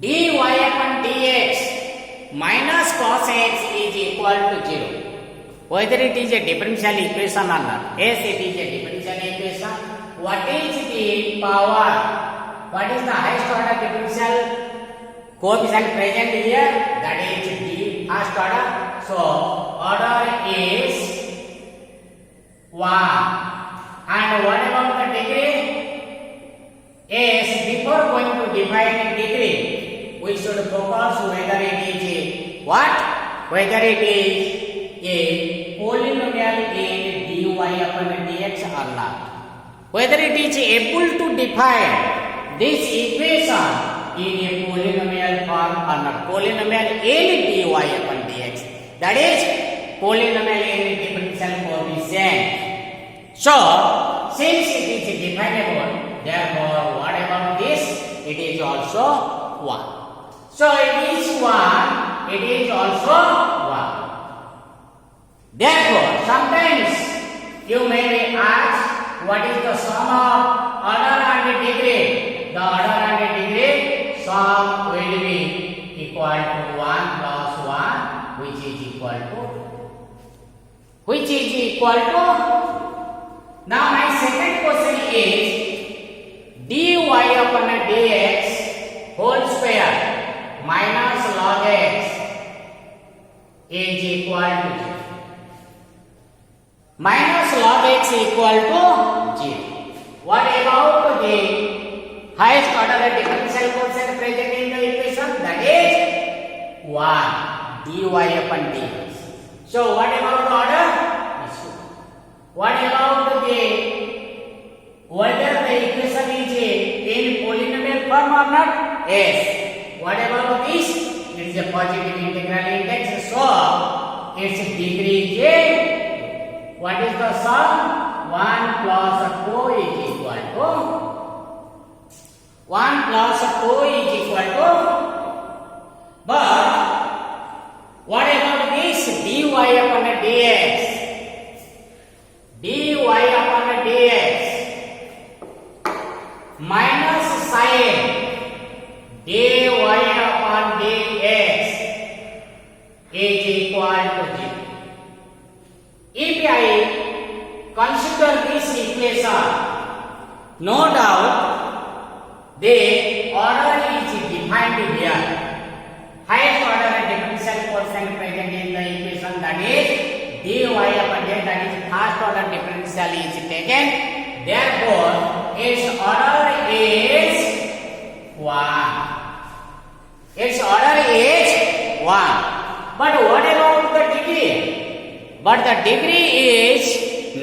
dy upon dx minus cos x is equal to 0. Whether it is a differential equation or not. Yes, it is a differential equation. What is the power? What is the highest order differential coefficient present here? That is the first order. So, order is 1. And what about the degree? Yes, before going to define degree, we should focus whether it is what? Whether it is a polynomial in dy upon dx or not. Whether it is able to define this equation in a polynomial form or not. Polynomial in dy upon dx. That is polynomial in differential coefficient. So, since it is definable, therefore, what about this? It is also 1. So, it is 1, it is also 1. Therefore, sometimes you may be asked, what is the sum of order and degree? The order and degree sum will be equal to 1 plus 1, which is equal to. Now my second question is dy upon dx whole square minus log x is equal to 0. Minus log x equal to 0. What about the highest order differential coefficient present in the equation? That is 1 dy upon dx. So what about the order? What about whether the equation is in polynomial form or not? Yes. What about this? It is a positive integral index. So its degree is what is the sum? 1 plus 2 is equal to 1 plus 2 is equal to. But what about this dy upon dx? dy upon dx minus sin dy upon dx is equal to 0. If I consider this equation, no doubt the order is defined here. Highest order differential coefficient present in the equation, that is dy upon dx, that is first order differential is taken. Therefore, its order is 1. Its order is 1. But what about the degree? But the degree is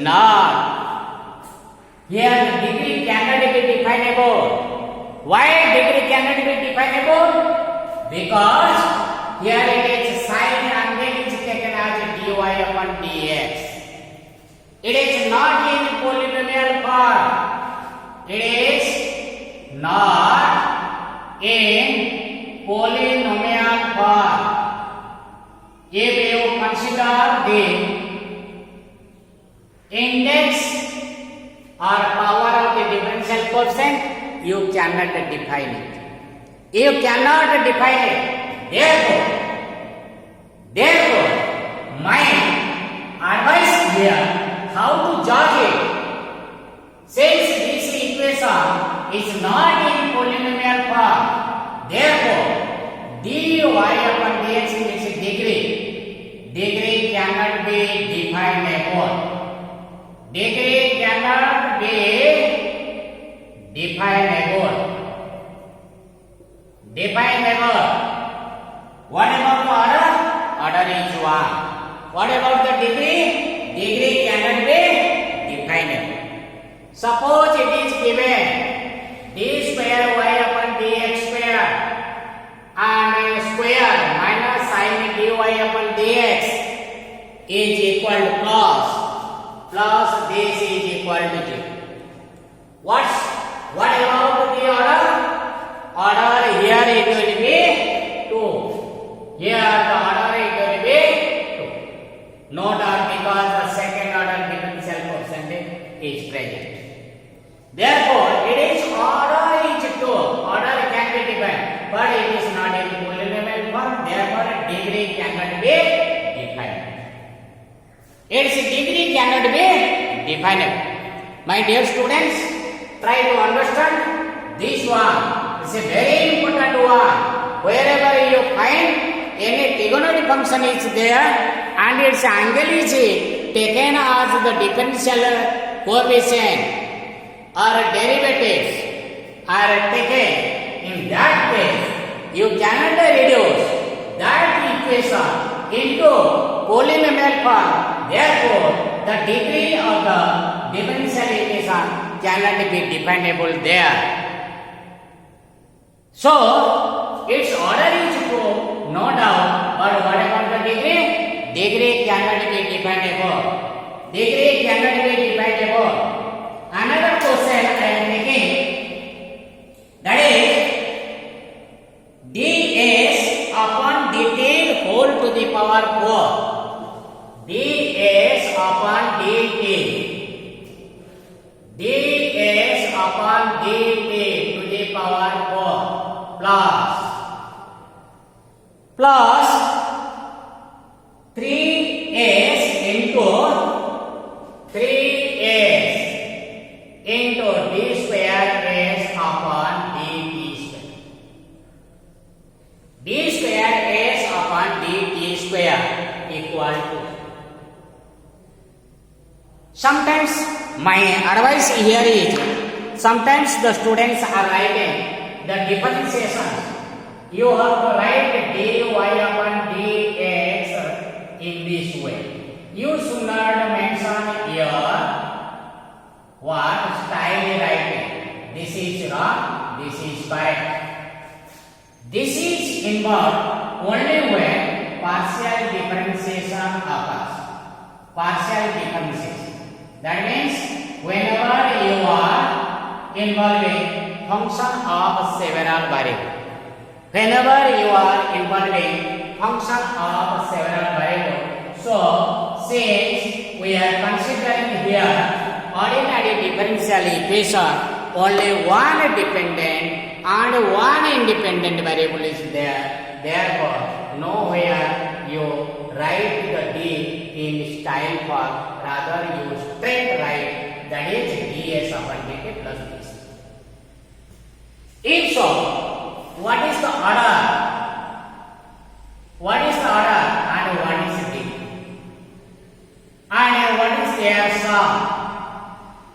not. Here the degree cannot be definable. Why degree cannot be definable? Because here it is sin and then it is taken as dy upon dx. It is not in polynomial form. It is not in polynomial form. If you consider the index or power of the differential coefficient, you cannot define it. You cannot define it. Therefore, my advice here, how to judge it? Since this equation is not in polynomial form, therefore dy upon dx is degree. Degree cannot be definable. Degree cannot be definable. What about the order? Order is 1. What about the degree? Degree cannot be definable. Suppose it is given d square y upon dx square and square minus sin dy upon dx is equal to plus this is equal to 0. What about the order? Order here it will be 2. Here the order it will be 2. No doubt, because the second order differential coefficient is present. Therefore, it is order is 2. Order can be defined, but it is not degree cannot be defined. Its degree cannot be defined. My dear students, try to understand this one. It's a very important one. Wherever you find any trigonometric function is there and its angle is taken as the differential coefficient or derivatives are taken, in that case you cannot reduce that equation into polynomial form. Therefore, the degree of the differential equation cannot be definable there. So, its order is 2, no doubt, but what about the degree? Degree cannot be definable. Degree cannot be definable. Another question I am taking, that is ds upon dt whole to the power 4. ds upon dt. ds upon dt to the power 4 plus 3s into 3s into d square s upon dt square. d square s upon dt square equal to. Sometimes my advice here is, sometimes the students are writing the differentiation. You have to write dy upon dx in this way. You should not mention here what style writing. This is wrong, this is correct. This is involved only when partial differentiation occurs. Partial differentiation. That means whenever you are involving function of several variables. Whenever you are involving function of several variables. So, since we are considering here ordinary differential equation, only one dependent and one independent variable is there. Therefore, nowhere you write the d in style form, rather you straight write, that is ds upon dt plus this. If so, what is the order? What is the order and what is d? And what is their sum?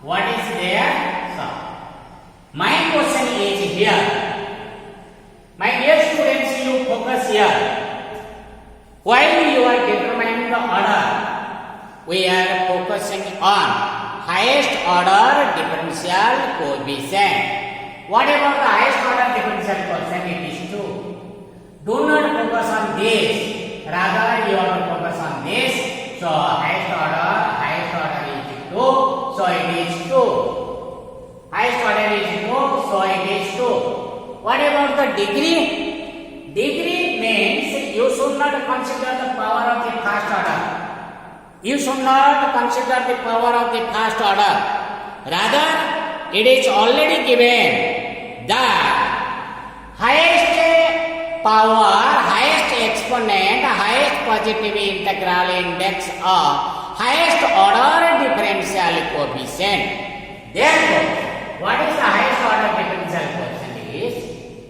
What is their sum? My question is here. My dear students, you focus here. While you are determining the order, we are focusing on highest order differential coefficient. What about the highest order differential coefficient? It is 2. Do not focus on this. Rather, you have to focus on this. So, highest order is 2. So, it is 2. Highest order is 2. So, it is 2. What about the degree? Degree means you should not consider the power of the first order. You should not consider the power of the first order. Rather, it is already given that highest power, highest exponent, highest positive integral index of highest order differential coefficient. Therefore, what is the highest order differential coefficient is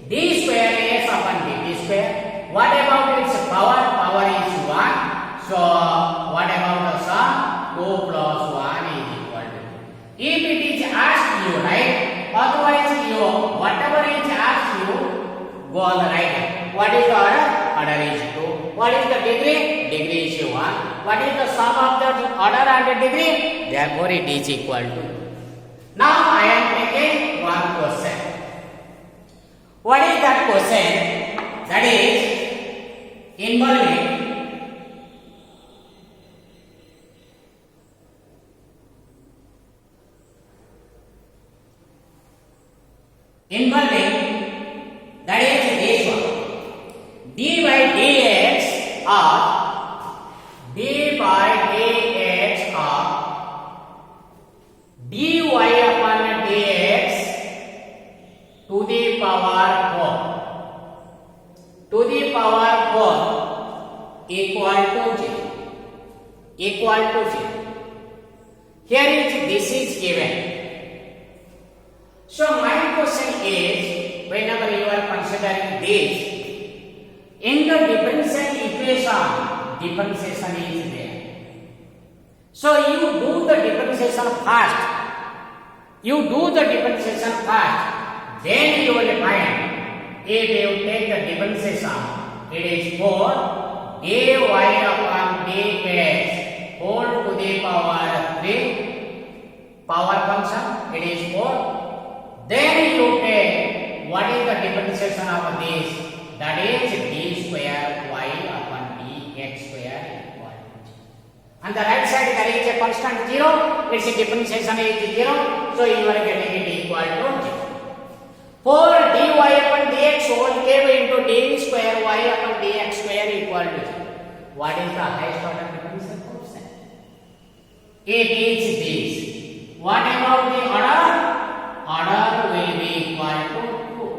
d square s upon dt square. What about its power? Power is 1. So, what about the sum? 2 plus 1 is equal to 2. If it is asked you, right? Otherwise, you, whatever is asked you, go on the right. What is the order? Order is 2. What is the degree? Degree is 1. What is the sum of the order and the degree? Therefore, it is equal to 2. Now, I am taking one question. What is that question? That is involving that is this one, d by dx of dy upon dx to the power 4. To the power 4. equal to 0. Equal to 0. Here is this is given. So my question is, whenever you are considering this, in the differential equation, differentiation is there. So you do the differentiation first. You do the differentiation first. Then you will find, if you take the differentiation, it is 4 dy upon dx whole to the power 3 power function, it is 4. Then you take what is the differentiation of this, that is d square y upon dx square equal to 0. On the right side there is a constant 0, its differentiation is 0, so you are getting it equal to 0. 4 dy upon dx whole cube into d square y upon dx square equal to 0. What is the highest order differential coefficient? It is this. What about the order? Order will be equal to 2.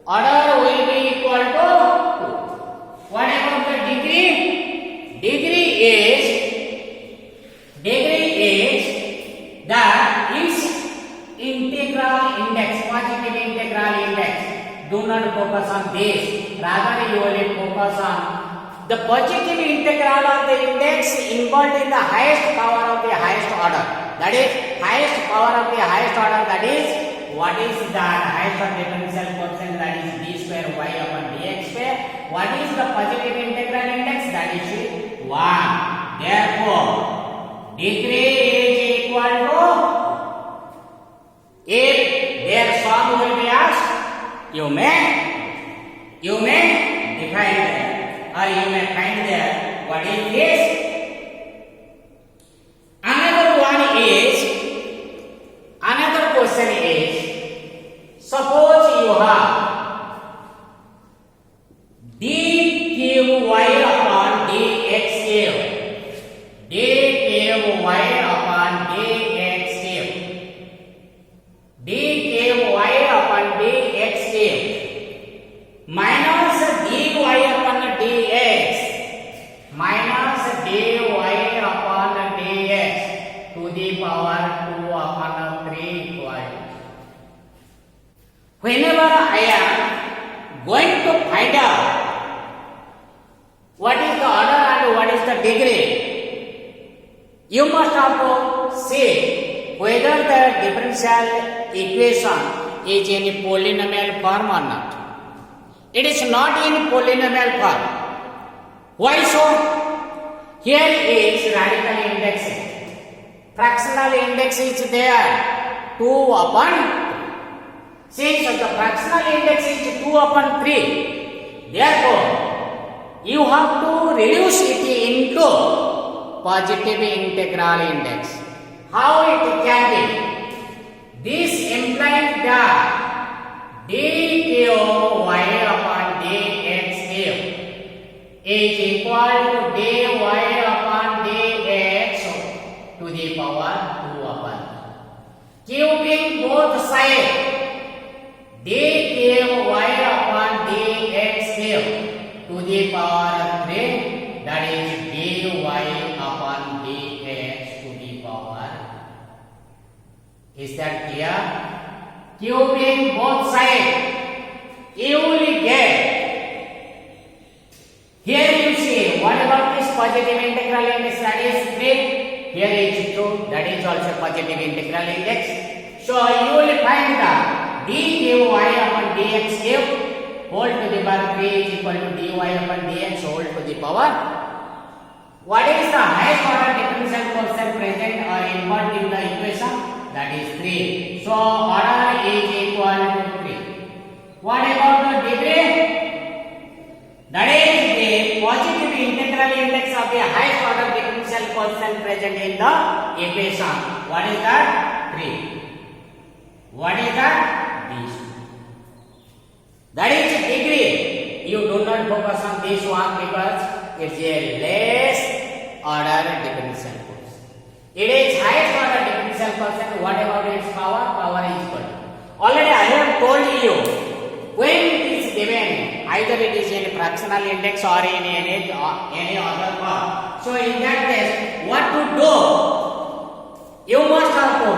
Order will be equal to 2. What about the degree? Degree is the integral index, positive integral index. Do not focus on this. Rather, you will focus on the positive integral of the index involved in the highest power of the highest order. That is, highest power of the highest order. That is, what is the highest order differential coefficient? That is d square y upon dx square. What is the positive integral index? That is 1. Therefore, degree is equal to, if their sum will be asked, you may define that, or you may find there what is this. Another question is, suppose you have d cube y upon dx cube, d cube y upon dx cube, d cube y upon dx cube minus dy upon dx minus dy upon dx to the power 2 upon 3 equal. Whenever I am going to find out what is the order and what is the degree, you must have to see whether the differential equation is in polynomial form or not. It is not in polynomial form. Why so? Here is radical index. Fractional index is there 2 upon 3. Since the fractional index is 2 upon 3, therefore you have to reduce it into positive integral index. How it can be? This implies that d cube y upon dx cube is equal to dy upon dx to the power 2 upon 3. Cubing both sides, d cube y upon dx cube to the power 3, that is dy upon dx to the power. Is that clear? Cubing both sides, you will get. Here you see, what about this positive integral index? That is 3. Here is 2. That is also positive integral index. So you will find that d cube y upon dx cube whole to the power 3 is equal to dy upon dx whole to the power. What is the highest order differential coefficient present or involved in the equation? That is 3. So order is equal to 3. What about the degree? That is the positive integral index of the highest order differential coefficient present in the equation. What is that? 3. What is that? This. That is degree. You do not focus on this one because it's a less order differential coefficient. It is highest order differential coefficient. What about its power? Power is equal. Already I have told you, when it is given, either it is in fractional index or in any other form. So in that case, what to do? You must have to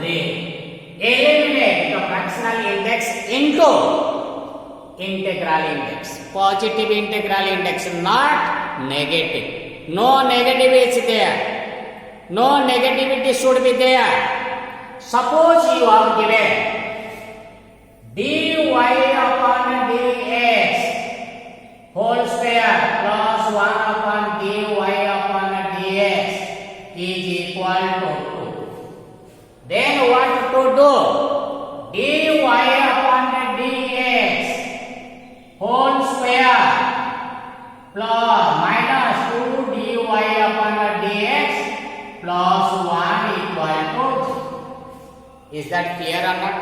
eliminate the fractional index into integral index, positive integral index, not negative. No negative is there. No negativity should be there. Suppose you are given dy upon dx whole square plus 1 upon dy upon dx is equal to 2. Then what to do? Dy upon dx whole square plus minus 2 dy upon dx plus 1 equal to 0. Is that clear or not?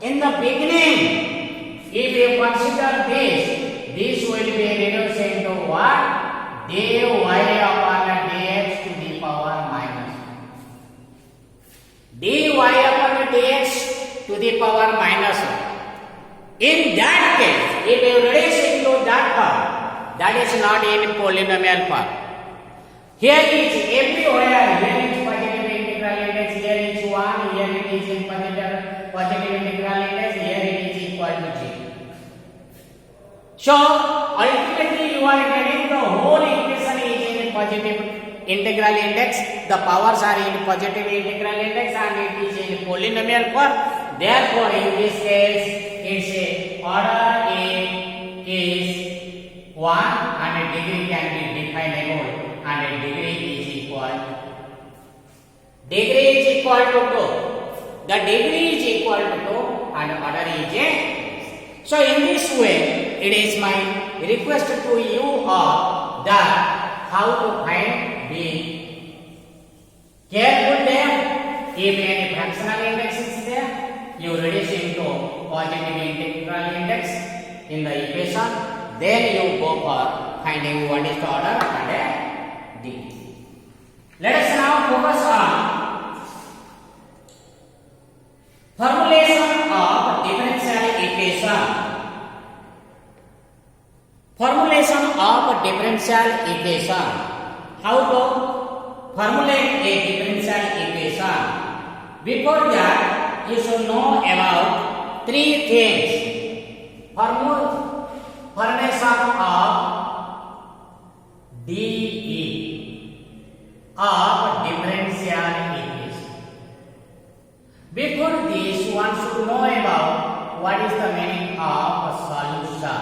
In the beginning, if you consider this will be reduced into what? Dy upon dx to the power minus 1. Dy upon dx to the power minus 1. In that case, if you reduce into that form, that is not in polynomial form. Here is everywhere, here is positive integral index, here is 1, here it is in positive integral index, here it is equal to 0. So, ultimately you are getting the whole equation is in positive integral index, the powers are in positive integral index and it is in polynomial form. Therefore, in this case, its order is 1 and a degree can be definable and a degree is equal to 2. The degree is equal to 2 and order is a. So in this way, it is my request to you all that how to find the careful there. If any fractional index is there, you reduce into positive integral index in the equation. Then you go for finding what is the order and a degree. Let us now focus on formulation of differential equation. Formulation of differential equation. How to formulate a differential equation? Before that, you should know about three things. Formulation of DE of differential equation. Before this, one should know about what is the meaning of solution,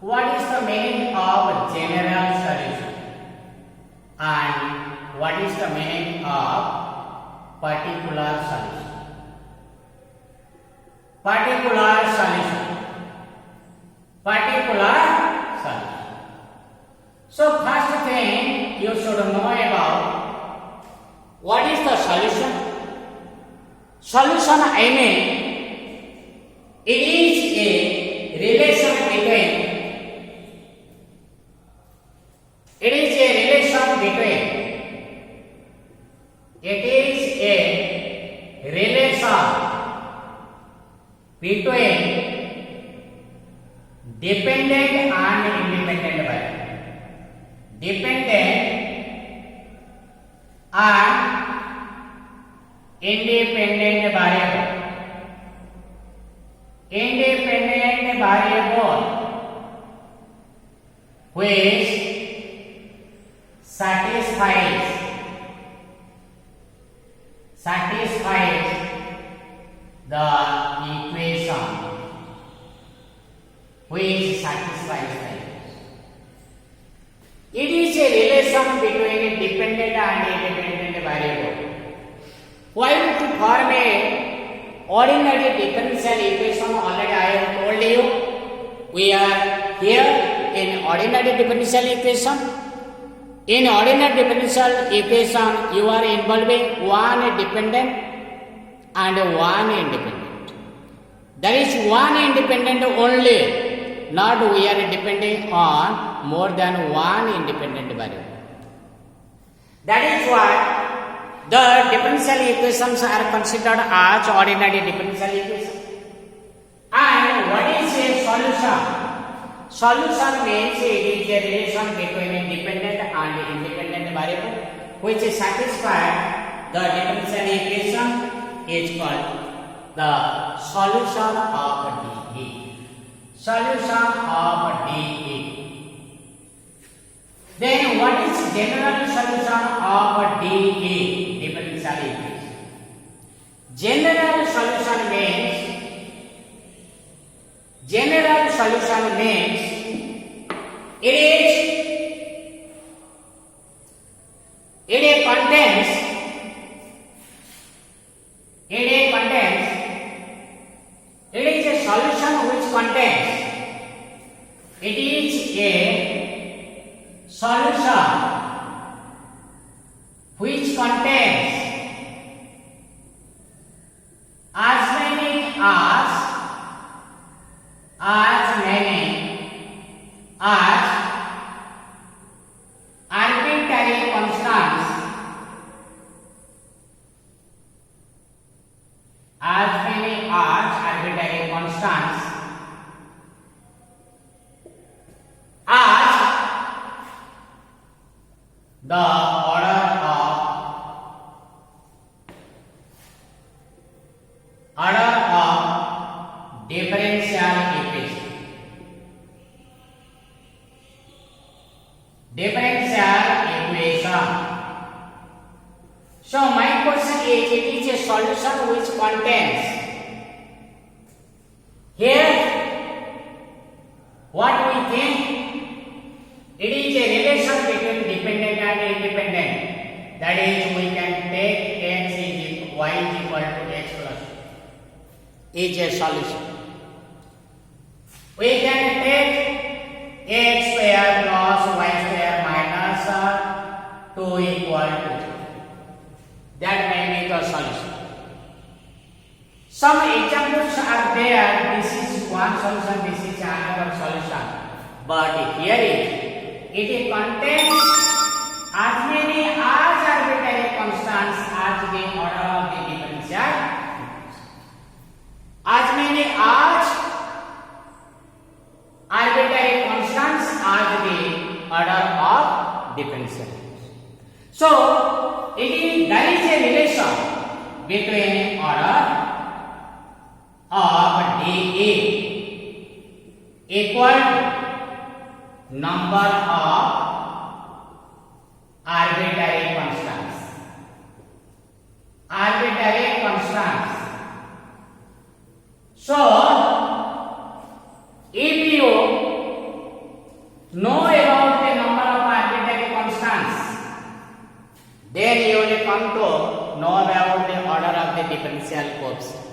what is the meaning of general solution, and what is the meaning of particular solution. Particular solution. So first thing you should know about what is the solution. Solution, I mean, it is a relation between dependent and independent variable. Dependent and independent variable. Independent variable which satisfies the equation, which satisfies the equation. It is a relation between a dependent and independent variable. While to form a ordinary differential equation, already I have told you, we are here in ordinary differential equation. In ordinary differential equation, you are involving one dependent and one independent. There is one independent only, not we are depending on more than one independent variable. That is why the differential equations are considered as ordinary differential equations. And what is a solution? Solution means it is a relation between a dependent and independent variable which satisfies the differential equation is called the solution of DE. Solution of DE. Then what is general solution of DE? Differential equation. General solution means it contains it is a solution which contains it is a solution which contains as many as arbitrary constants as many as arbitrary constants as the order of differential equation. So my question is, it is a solution which contains. Here, what we think, it is a relation between dependent and independent. That is, we can take y is equal to x plus is a solution. We can take x square plus y square minus 2 equal to 0. That may be the solution. Some examples are there. This is one solution, this is another solution. But here it contains as many as arbitrary constants as the order of the differential. As many as arbitrary constants as the order of differential. So, there is a relation between order of DE equal to number of arbitrary constants. So, if you know about the number of arbitrary constants, then you will come to know about the order of the differential coefficient.